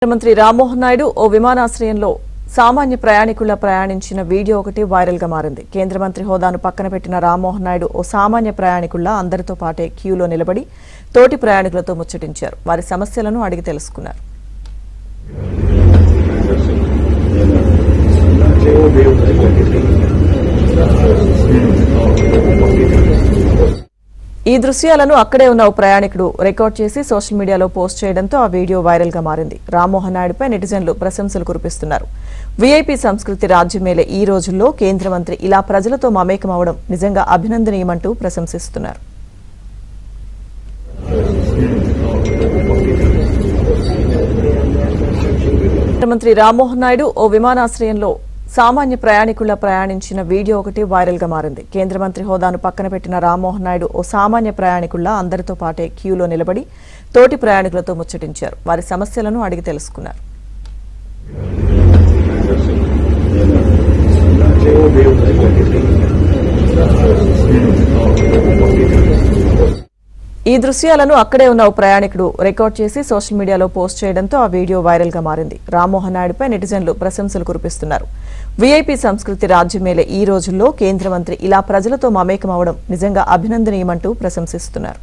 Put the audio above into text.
మంత్రి రామ్మోహన్ నాయుడు ఓ విమానాశ్రయంలో సామాన్య ప్రయాణికుల ప్రయాణించిన వీడియో ఒకటి వైరల్ గా మారింది. కేంద్ర మంత్రి హోదాను పక్కన పెట్టిన రామ్మోహన్ నాయుడు ఓ సామాన్య ప్రయాణికుల అందరితో పాటే క్యూలో నిలబడి తోటి ప్రయాణికులతో ముచ్చటించారు. వారి సమస్యలను అడిగి తెలుసుకున్నారు. ఈ దృశ్యాలను అక్కడే ఉన్న ఓ ప్రయాణికుడు రికార్డ్ చేసి సోషల్ మీడియాలో పోస్ట్ చేయడంతో ఆ వీడియో వైరల్ గా మారింది. రామ్మోహన్ నాయుడుపై నెటిజన్లు ప్రశంసలు కురిపిస్తున్నారు. వీఐపీ సంస్కృతి రాజ్యమేలే ఈ రోజుల్లో కేంద్ర మంత్రి ఇలా ప్రజలతో మమేకమవడం నిజంగా అభినందనీయమంటూ ప్రశంసిస్తున్నారు. మంత్రి రామ్మోహన్ నాయుడు ఓ విమానాశ్రయంలో సామాన్య ప్రయాణికుల ప్రయాణించిన వీడియో ఒకటి వైరల్ గా మారింది. కేంద్ర మంత్రి హోదాను పక్కన పెట్టిన రామ్మోహన్ నాయుడు ఓ సామాన్య ప్రయాణికుల అందరితో పాటే క్యూలో నిలబడి తోటి ప్రయాణికులతో ముచ్చటించారు. వారి సమస్యలను అడిగి తెలుసుకున్నారు. ఈ దృశ్యాలను అక్కడే ఉన్న ఓ ప్రయాణికుడు రికార్డ్ చేసి సోషల్ మీడియాలో పోస్ట్ చేయడంతో ఆ వీడియో వైరల్ గా మారింది. రామ్మోహన్ నాయుడుపై నెటిజన్లు ప్రశంసలు కురిపిస్తున్నారు. వీఐపీ సంస్కృతి రాజ్యమేలే ఈ రోజుల్లో కేంద్ర మంత్రి ఇలా ప్రజలతో మమేకమవడం నిజంగా అభినందనీయమంటూ ప్రశంసిస్తున్నారు.